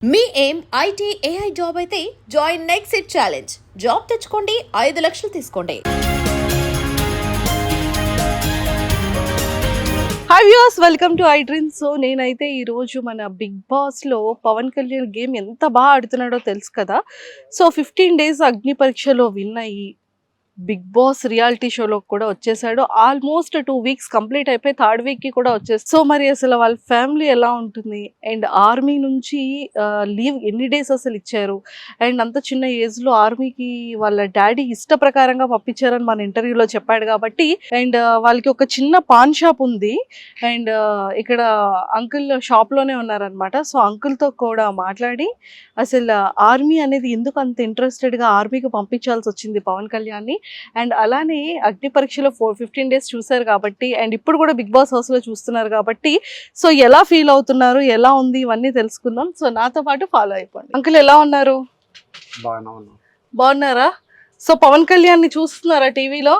మీ ఏం IT AI job అయితే join next it challenge. Job తెచ్చుకోండి, 5 లక్షలు తీసుకోండి. Hi viewers, welcome to I dream. So నేనైతే ఈరోజు మన బిగ్ బాస్లో పవన్ కళ్యాణ్ గేమ్ ఎంత బాగా ఆడుతున్నాడో తెలుసు కదా. సో 15 days అగ్ని పరీక్షలో విన్ అయ్యి బిగ్ బాస్ రియాలిటీ షోలో కూడా వచ్చేసాడు. ఆల్మోస్ట్ 2 weeks కంప్లీట్ అయిపోయి 3rd week కి కూడా వచ్చేసి. సో మరి అసలు వాళ్ళ ఫ్యామిలీ ఎలా ఉంటుంది అండ్ ఆర్మీ నుంచి లీవ్ ఎన్ని డేస్ అసలు ఇచ్చారు అండ్ అంత చిన్న ఏజ్లో ఆర్మీకి వాళ్ళ డాడీ ఇష్ట ప్రకారంగా పంపించారని మన ఇంటర్వ్యూలో చెప్పాడు కాబట్టి. అండ్ వాళ్ళకి ఒక చిన్న పాన్ షాప్ ఉంది అండ్ ఇక్కడ అంకుల్ షాప్లోనే ఉన్నారనమాట. సో అంకుల్తో కూడా మాట్లాడి అసలు ఆర్మీ అనేది ఎందుకు అంత ఇంట్రెస్టెడ్గా ఆర్మీకి పంపించాల్సి వచ్చింది పవన్ కళ్యాణ్ని. అండ్ అలానే అగ్ని పరీక్షలో 15 days చూసారు కాబట్టి అండ్ ఇప్పుడు కూడా బిగ్ బాస్ హౌస్లో చూస్తున్నారు కాబట్టి సో ఎలా ఫీల్ అవుతున్నారు, ఎలా ఉంది, ఇవన్నీ తెలుసుకుందాం. సో నాతో పాటు ఫాలో అయిపోండి. అంకుల్ ఎలా ఉన్నారు? బాగున్నారా? సో పవన్ కళ్యాణ్ని చూస్తున్నారా టీవీలో?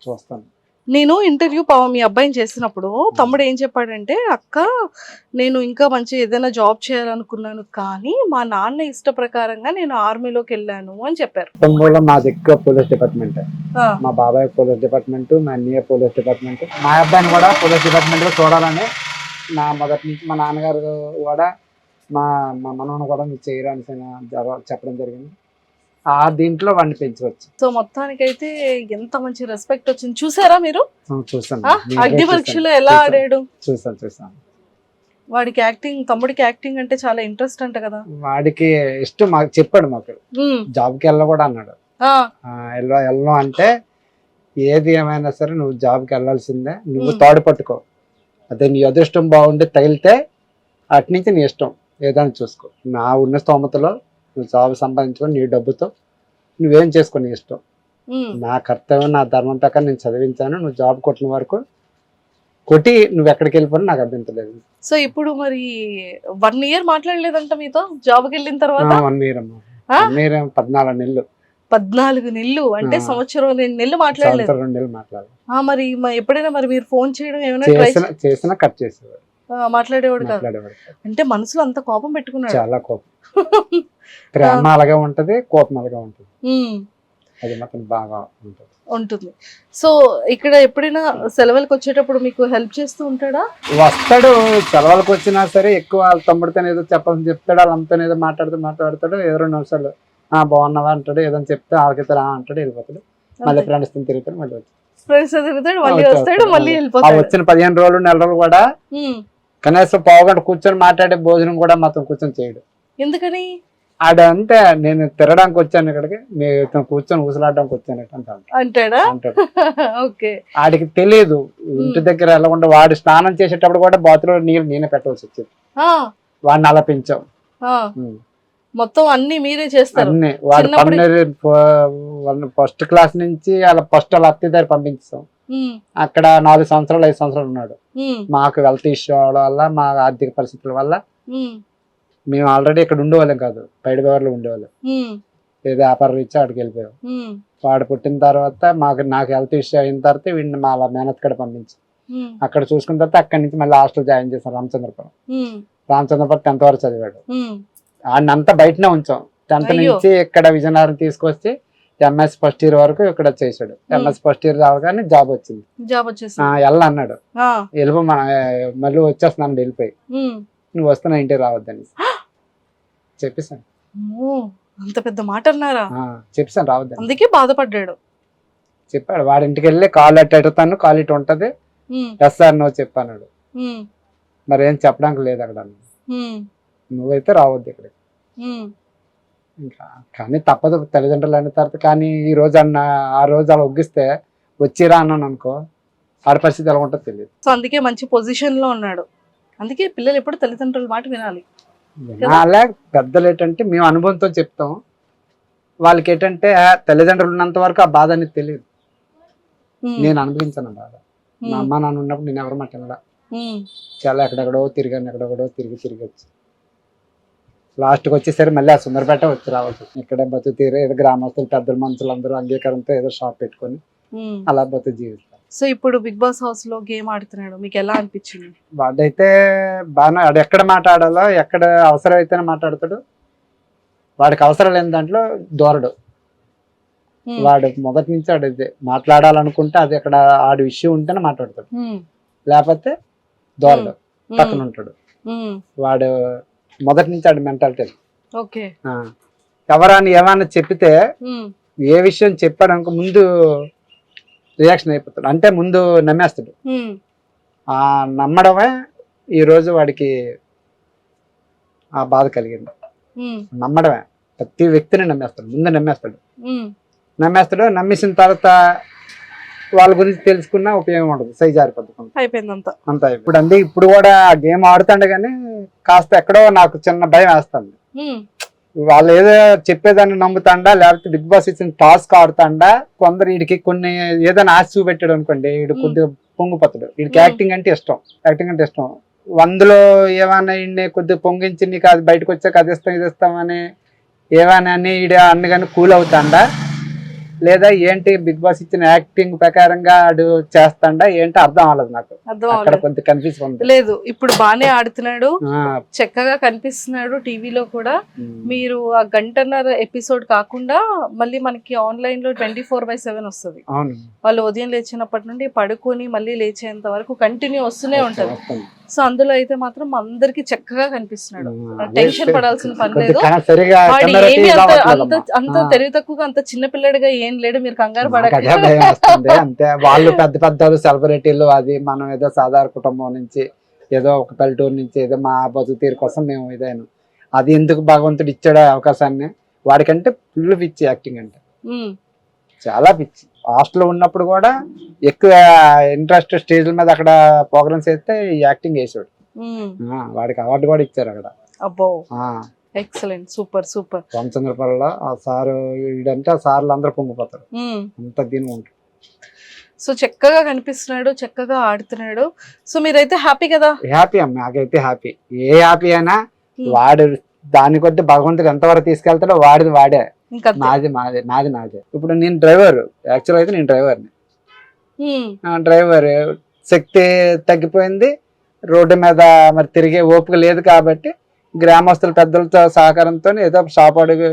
చూస్తాను. నేను ఇంటర్వ్యూ మీ అబ్బాయిని చేసినప్పుడు తమ్ముడు ఏం చెప్పాడంటే, అక్క నేను ఇంకా మంచి ఏదైనా జాబ్ చేయాలనుకున్నాను కానీ మా నాన్న ఇష్ట ప్రకారంగా నేను ఆర్మీలోకి వెళ్ళాను అని చెప్పారు. కుటుంబంలో మా దగ్గర పోలీస్ డిపార్ట్మెంట్, మా బాబాయ్ పోలీస్ డిపార్ట్మెంట్, మా అన్నయ్య పోలీస్ డిపార్ట్మెంట్, మా అబ్బాయిని కూడా పోలీస్ డిపార్ట్మెంట్ లో చూడాలని నా మొదటి నుంచి మా నాన్నగారు కూడా మా మా మనవను కూడా మీరు చేయరాని చెప్పడం జరిగింది. ఆ దీంట్లో వాడిని పెంచవచ్చు. సో మొత్తానికైతే ఎంత మంచి రెస్పెక్ట్ వచ్చింది చూసారా మీరు? చూసాను. అగ్ని పరీక్షలో ఎలా ఆడాడు చూసాను. వాడికి యాక్టింగ్, తమ్ముడికి యాక్టింగ్ అంటే చాలా ఇంట్రెస్ట్ అంట కదా. వాడికి ఇష్టం, మాకు చెప్పాడు. మాకు జాబ్కి వెళ్ళ కూడా అన్నాడు. వెళ్ళను అంటే ఏది ఏమైనా సరే నువ్వు జాబ్కి వెళ్ళాల్సిందే, నువ్వు తాడు పట్టుకో, అదే నీ అదృష్టం బాగుండి తగిలితే అటు నుంచి నీ ఇష్టం ఏదైనా చూసుకో, నా ఉన్న స్తోమతలో నువ్వు జాబ్ సంపాదించుకొని నీ డబ్బుతో నువ్వేం చేసుకో నీ ఇష్టం, నా కర్తవ్యం నా ధర్మం ప్రకారం నేను చదివించాను, నువ్వు జాబ్ కొట్టిన వరకు కొట్టి నువ్వు ఎక్కడికి వెళ్ళిపోయినా నాకు అభ్యంతలేదు. సో ఇప్పుడు మరి 1 year మాట్లాడలేదంట మీతో జాబ్కి వెళ్ళిన తర్వాత? 1 year అమ్మా. 1 year 14 నెలలు. 14 నెలలు అంటే సంవత్సరం 2 నెలలు మాట్లాడలేదు. 2 నెలలు మాట్లాడాలి. మరి ఎప్పుడైనా మరి మీరు ఫోన్ చేయడం ఏమైనా చేసినా కట్ చేసేవాడు, మాట్లాడేవాడు కాదు. అంటే మనసులో అంత కోపం పెట్టుకున్నాడు. చాలా కోపం. ప్రేమ అలాగే ఉంటది, కోపం అలాగే ఉంటది. అది మాత్రం బాగా ఉంటుంది. సో ఇక్కడ ఎప్పుడైనా సెలవులకు వచ్చేటప్పుడు మీకు హెల్ప్ చేస్తూ ఉంటాడా? వస్తాడు. సెలవులకు వచ్చినా సరే ఎక్కువ వాళ్ళ తమ్ముడితో ఏదో చెప్పాలని చెప్తాడు, వాళ్ళ అమ్మతో ఏదో మాట్లాడతాడు. ఏదో 2 నిమిషాలు బాగున్నావా అంటాడు, ఏదైనా చెప్తే ఆలకితే అంటాడు, వెళ్ళిపోతాడు. మళ్ళీ ఫ్రెండ్స్ తో తిరుగుతాడు, మళ్ళీ వస్తాడు, మళ్ళీ వెళ్ళిపోతాడు. వచ్చిన 15 రోజులు 1 నెల రోజులు కూడా కనీసం పావుగంట కూర్చొని మాట్లాడే భోజనం కూడా మొత్తం కూర్చొని చేయడు. ఎందుకని? ఆడంతే నేను తిరగడానికి వచ్చాను ఇక్కడికి, నేను కూర్చొని ఊసలాడడానికి వచ్చాను అంటాడా? అంటాడు. ఓకే. ఆడికి తెలియదు ఇంటి దగ్గర వెళ్ళకుండా వాడు స్నానం చేసేటప్పుడు కూడా బాత్రూంలో నీళ్ళు నేనే పెట్టవలసి వచ్చేది. వాడిని అలా పెంచాం. మొత్తం అన్ని మీరే చేస్తారు? అన్ని. వాడు ఫస్ట్ క్లాస్ నుంచి అలా ఫస్ట్ వాళ్ళ అత్త దగ్గర పంపించాం. అక్కడ 4 సంవత్సరాలు 5 సంవత్సరాలు ఉన్నాడు. మాకు వెల్త్ ఇష్యూ అవడం వల్ల, మా ఆర్థిక పరిస్థితుల వల్ల మేము ఆల్రెడీ ఇక్కడ ఉండేవాళ్ళం కాదు, బయటలో ఉండేవాళ్ళం. ఏదో వ్యాపారం ఇచ్చి అక్కడికి వెళ్ళిపోయాం. వాడు పుట్టిన తర్వాత నాకు హెల్త్ ఇష్యూ అయిన తర్వాత వీడిని మా మేనత్ కడ పంపించాం. అక్కడ చూసుకున్న తర్వాత అక్కడి నుంచి మళ్ళీ హాస్టల్ జాయిన్ చేశాం రామచంద్రపురం. 10th వరకు చదివాడు. వాడిని అంతా బయటనే ఉంచాం. 10th నుంచి ఇక్కడ విజయనగరం తీసుకొచ్చి ఎంఎస్ ఫస్ట్ ఇయర్ వరకు ఇక్కడ చేశాడు. ఎంఎస్ ఫస్ట్ ఇయర్ రావగానే జాబ్ వచ్చింది. వెళ్ళ అన్నాడు, వెళ్ళిపో మళ్ళీ వచ్చేస్తున్నాను వెళ్ళిపోయి, నువ్వు వస్తున్నా ఇంటికి రావద్దని చెప్పేసాను. అంత పెద్ద మాట అన్నారా? చెప్పేసాను రావద్దని. అందుకే బాధపడ్డాడు. చెప్పాడు. వాడి ఇంటికి వెళ్ళి కాల్ ఎట్టుతాను, కాల్ ఇటు ఉంటది, సార్ నువ్వు చెప్పాడు. మరి ఏం చెప్పడానికి లేదు అక్కడ, నువ్వైతే రావద్దు ఇక్కడికి. ఇంకా కానీ తప్పదు, తల్లిదండ్రులు అయిన తర్వాత. కానీ ఈ రోజు ఆ రోజు అలా ఒగ్గిస్తే వచ్చిరా అన్నాను అనుకో, ఆడ పరిస్థితి ఎలా ఉంటుందో తెలియదు. సో అందుకే మంచి పొజిషన్ లో ఉన్నాడు. అందుకే పిల్లలు ఎప్పుడు తల్లిదండ్రుల మాట వినాలి. అలా పెద్దలు ఏంటంటే మేము అనుభవంతో చెప్తాం, వాళ్ళకి ఏంటంటే తల్లిదండ్రులు ఉన్నంత వరకు ఆ బాధ అనేది తెలియదు. నేను అనుభవించాను బాధ. మా అమ్మ నాన్న ఉన్నప్పుడు నేను ఎవరి మాట వినడా, చాలా ఎక్కడెక్కడో తిరిగి వచ్చి లాస్ట్కి వచ్చేసరి మళ్ళీ ఆ సుందరపేట వచ్చి రావచ్చు. ఇక్కడ బతుకు తీరే ఏదో గ్రామస్తులు పెద్దల మనుషులు అందరూ అంగీకారంతో ఏదో షాప్ పెట్టుకొని అలా బతుకు జీవిస్తారు. సో ఇప్పుడు బిగ్ బాస్ హౌస్ లో గేమ్ ఆడుతున్నాడు, మీకు ఎలా అనిపించింది? వాడైతే బాగా వాడు ఎక్కడ మాట్లాడాలో ఎక్కడ అవసరం అయితేనే మాట్లాడతాడు. వాడికి అవసరం లేని దాంట్లో దూరడు. వాడు మొదటి నుంచి వాడు ఇదే మాట్లాడాలనుకుంటే అది అక్కడ ఆడి విషయం ఉంటేనే మాట్లాడతాడు, లేకపోతే దూరడు, పక్కన ఉంటాడు. వాడు మొదటి నుంచి ఆడి మెంటాలిటీ. ఓకే. ఎవరని ఏమన్నా చెప్పితే ఏ విషయం చెప్పాడు అనుకో ముందు రియాక్షన్ అయిపోతాడు, అంటే ముందు నమ్మేస్తాడు. ఆ నమ్మడమే ఈ రోజు వాడికి ఆ బాధ కలిగింది. నమ్మడమే, ప్రతి వ్యక్తిని నమ్మేస్తాడు, ముందు నమ్మేస్తాడు. నమ్మేసిన తర్వాత వాళ్ళ గురించి తెలుసుకున్న ఉపయోగం ఉండదు, సై జారిపోతుంది, అయిపోయింది అంతా. ఇప్పుడు కూడా ఆ గేమ్ ఆడుతాండే కానీ కాస్త ఎక్కడో నాకు చిన్న భయం వేస్తుంది. వాళ్ళు ఏదో చెప్పేదాన్ని నమ్ముతాండా, లేకపోతే బిగ్ బాస్ ఇచ్చిన టాస్క్ ఆడుతాండా. కొందరు వీడికి కొన్ని ఏదైనా ఆశ చూపెట్టాడు అనుకోండి, వీడు కొద్దిగా పొంగిపోతాడు. వీడికి యాక్టింగ్ అంటే ఇష్టం. అందులో ఏమైనా వీడిని కొద్దిగా పొంగించి నీకు అది బయటకు వచ్చాక అది ఇస్తాం ఇది ఇస్తామని ఏమైనా అని వీడు అన్నగాని కూల్ అవుతాండా, లేదా ఏంటి బిగ్ బాస్ ఇచ్చిన యాక్టింగ్ ప్రకారంగా ఆడు చేస్తాడా ఏంటి అర్థం అవ్వలేదు నాకు. అక్కడ కొంచెం కన్ఫ్యూజ్ ఉంది. లేదు, ఇప్పుడు బానే ఆడుతున్నాడు, చక్కగా కనిపిస్తున్నాడు టీవీలో కూడా. మీరు ఆ గంటన్నర ఎపిసోడ్ కాకుండా మళ్ళీ మనకి ఆన్లైన్ లో 24/7 వస్తుంది. వాళ్ళు ఉదయం లేచినప్పటి నుండి పడుకొని మళ్ళీ లేచేంత వరకు కంటిన్యూ వస్తూనే ఉంటది. సో అందులో అయితే మాత్రం అందరికి చక్కగా కనిపిస్తున్నాడు, టెన్షన్ పడాల్సిన పని లేదు. వాడు ఏమి అంత తెలివి తక్కువగా అంత చిన్న పిల్లడిగా ఏం లేడు, మీరు కంగారు పడకండి. అంతే, వాళ్ళు పెద్ద సెలబ్రిటీలు, అది మనం ఏదో సాధారణ కుటుంబం నుంచి ఏదో ఒక పల్లెటూరు నుంచి ఏదో మా బతుకు తీరు కోసం మేము ఇదైనా, అది ఎందుకు భగవంతుడు ఇచ్చాడు అవకాశాన్ని. వాడికంటే ఫుల్ పిచ్చి యాక్టింగ్ అంటే, చాలా పిచ్చి. హాస్టల్లో ఉన్నప్పుడు కూడా ఎక్కువ ఇంట్రెస్ట్ స్టేజ్ల మీద అక్కడ ప్రోగ్రామ్స్ వేస్తే యాక్టింగ్ వేసాడు. వాడికి అవార్డు కూడా ఇచ్చారు అక్కడ. అబ్బో, ఎక్సలెంట్, సూపర్. రామచంద్రపురంలో ఆ సారు వీడంటే ఆ సార్లు అందరూ పొంగిపోతారు, అంత దీని ఉంటారు. సో చక్కగా కనిపిస్తున్నాడు, చక్కగా ఆడుతున్నాడు. సో మీరైతే హ్యాపీ కదా? హ్యాపీ అమ్మ, నాకైతే హ్యాపీ. ఏ హ్యాపీ అయినా వాడు దాని కొద్ది భగవంతుడు ఎంతవరకు తీసుకెళ్తాడో వాడిది వాడే, నాది. ఇప్పుడు నేను డ్రైవర్, యాక్చువల్ అయితే నేను డ్రైవర్ శక్తి తగ్గిపోయింది, రోడ్డు మీద మరి తిరిగే ఓపిక లేదు కాబట్టి గ్రామస్తుల పెద్దలతో సహకారంతో ఏదో షాప్ అడుగు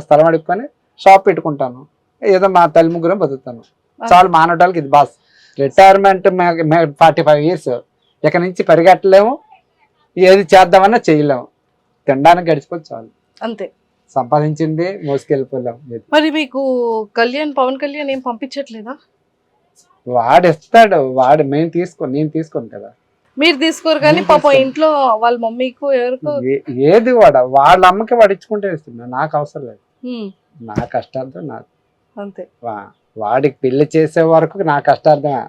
స్థలం అడుక్కొని షాప్ పెట్టుకుంటాను, ఏదో మా తల్లి ముగ్గురు బతుకుతాను, చాలు. మానవటాలకి ఇది బాస్. రిటైర్మెంట్ 45 years, ఇక నుంచి పరిగెట్టలేము, ఏది చేద్దామన్నా చేయలేము, తినడానికి గడిచిపోతే చాలు, అంతే. సంపాదించింది మోసుకెళ్ళిపోలేం. మరి మీకు పవన్ కళ్యాణ్ ఏం పంపించట్లేదా? వాడు ఇస్తాడు, నేను తీసుకోను కదా. మీరు తీసుకోరు కానీ పాపం ఇంట్లో వాళ్ళ మమ్మీకు ఎవరికో ఏది వాళ్ళ అమ్మకి వాడు ఇచ్చుకుంటే ఇస్తున్నా, నాకు అవసరం లేదు. నా కష్టాలతో నాకు అంతే. వాడికి పెళ్లి చేసే వరకు నా కష్టార్థమే.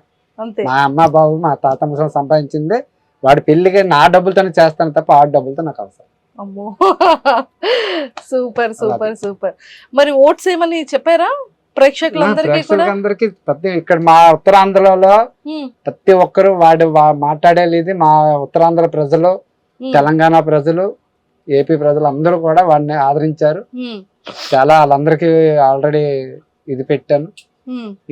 మా అమ్మ బాబు మా తాత ముసలి సంపాదించింది, వాడి పెళ్లికి నా డబ్బులతోనే చేస్తాను తప్ప ఆ డబ్బులతో నాకు అవసరం. అమ్మో, సూపర్. మరి ఓట్స్ ఏమని చెప్పారా ప్రేక్షకులందరికీ? ప్రతి ఇక్కడ మా ఉత్తరాంధ్రలో ప్రతి ఒక్కరు వాడు మాట్లాడేది. మా ఉత్తరాంధ్ర ప్రజలు, తెలంగాణ ప్రజలు, ఏపీ ప్రజలు అందరూ కూడా వాడిని ఆదరించారు చాలా. వాళ్ళందరికీ ఆల్రెడీ ఇది పెట్టాను,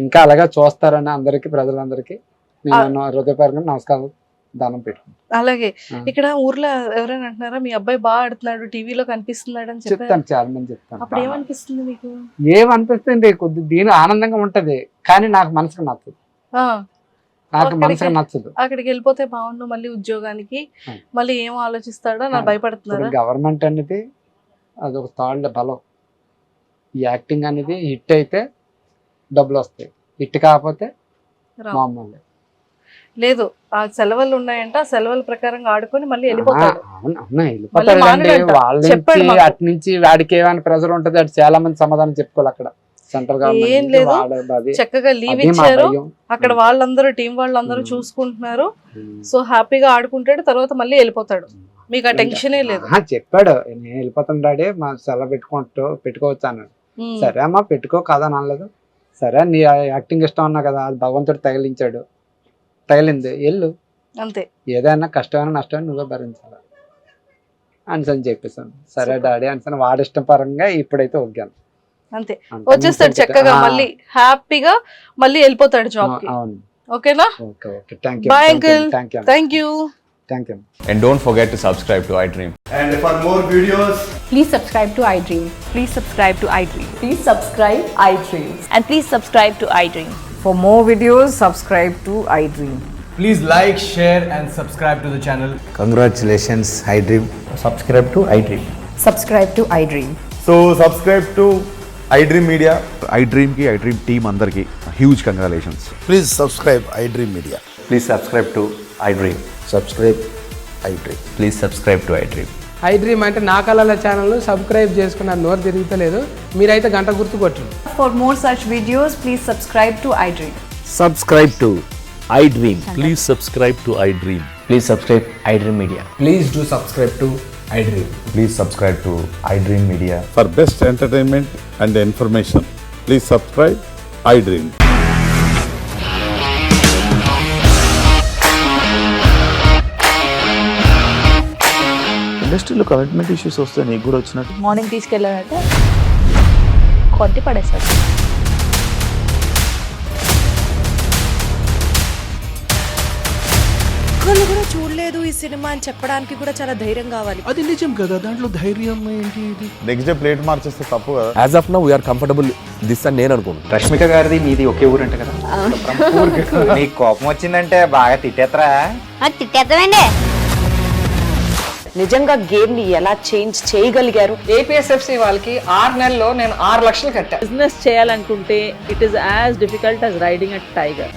ఇంకా అలాగా చూస్తారని అందరికి ప్రజలందరికీ నేను హృదయపూర్వకంగా నమస్కారం దానం పెట్టుకుంటాను. అలాగే ఇక్కడ ఊర్లో ఎవరైనా అంటున్నారా మీ అబ్బాయి బాగా ఆడుతున్నాడు, టీవీలో కనిపిస్తున్నాడు అని చెప్తాను, చాలా మంది చెప్తాను. అప్పుడు ఏమనిపిస్తుంది మీకు? ఏమనిపిస్తుంది, కొద్ది దీని ఆనందంగా ఉంటది, కానీ నాకు మనసుకు నచ్చదు. అక్కడికి వెళ్ళిపోతే బాగుండు, మళ్ళీ ఉద్యోగానికి మళ్ళీ ఏం ఆలోచిస్తాడో నాకు భయపడుతున్నారు. గవర్నమెంట్ అనేది అది ఒక తాళ్ళ బలం. ఈ యాక్టింగ్ అనేది హిట్ అయితే డబ్బులు వస్తాయి, హిట్ కాకపోతే మామూలు లేదు. ఆ సెలవులు ఉన్నాయంట, ఆ సెలవుల ప్రకారంగా ఆడుకొని మళ్ళీ వెళ్ళిపోతాడు. అటు నుంచి వాడికి ఏమైనా ప్రెజర్ ఉంటది, అటు చాలా మంది సమాధానం చెప్పుకోవాలి. అక్కడ సెంట్రల్ ఏం లేదు, చక్కగా లీవ్ ఇచ్చారు, అక్కడ వాళ్ళందరూ టీం వాళ్ళందరూ చూసుకుంటున్నారు. సో హ్యాపీగా ఆడుకుంటాడు, తర్వాత మళ్ళీ వెళ్ళిపోతాడు, మీకు ఆ టెన్షనే లేదు. చెప్పాడు నేను వెళ్ళిపోతాను డాడీ, మా సెలవు పెట్టుకోవచ్చు అన్నాడు. సరే అమ్మా పెట్టుకో కదా అనలేదు. సరే నీ యాక్టింగ్ ఇష్టం అన్నా కదా, అది భగవంతుడు తగిలింది వెళ్ళు, అంతే. ఏదైనా కష్టమైన నష్టమైన నువ్వే భరించాలి అని చెప్పేసాను. సరే డాడీ అని వాడి ఇష్టం పరంగా ఇప్పుడైతే ఒగ్గాను. అంతే అంతకు వచ్చేస్తాడు మించి చక్కగా ఆ, మళ్ళీ హ్యాపీగా మళ్ళీ వెళ్ళిపోతాడు జాబ్ కి. అవును. ఓకేనా? Okay okay thank you bye uncle. Thank you thank you. Thank you. And don't forget to subscribe to iDream. And for more videos, Please subscribe to iDream. Please subscribe to iDream. Please subscribe iDream. And please subscribe to iDream. For more videos, subscribe to iDream. please like, share, and subscribe to the channel. Congratulations, iDream. Subscribe to iDream. Subscribe to iDream. So subscribe to iDream Media. iDream ki iDream team andarki huge congratulations. Please subscribe iDream Media. Please subscribe to iDream. Subscribe iDream. Please subscribe to iDream. iDream అంటే నా కళల channel subscribe చేసుకున్న నోరు తిరుగుతలేదు, మీరైతే గంట గుర్తు కొట్టండి. For more such videos, please subscribe to iDream. Subscribe to iDream. Please subscribe to iDream. Please subscribe iDream Media. Please do subscribe to iDream. Please subscribe to iDream Media. For best entertainment and information, please subscribe iDream. ఇండస్ట్రీలో commitment issues వస్తే నీకు కూడా వచ్చినట్టు morning తీసుకెళ్ళాడంటే కొట్టి పడేస్తాడు. ఒక్కళ్ళు కూడా చూడలేదు ఈ సినిమా అని చెప్పడానికి కూడా చాలా ధైర్యం కావాలి. అది నిజం కదా, దాంట్లో ధైర్యం ఏంటి? నెక్స్ట్ డే ప్లేట్ మార్చేస్తే తప్పు కదా. As of now, we are comfortable this అని నేను అనుకుంటున్నాను. రష్మిక గారిది మీది ఒకే ఊరంట కదా? నీకు కోపం వచ్చిందంటే బాగా తిట్టేత్తరా? తిట్టేద్దామండి. నిజంగా గేమ్ ని ఎలా చేంజ్ చేయగలిగారు? ఏపీఎస్ఎఫ్సి వాళ్ళకి 6 నెలల్లో నేను 6 లక్షలు కట్టా. బిజినెస్ చేయాలనుకుంటే it is as difficult as riding a tiger.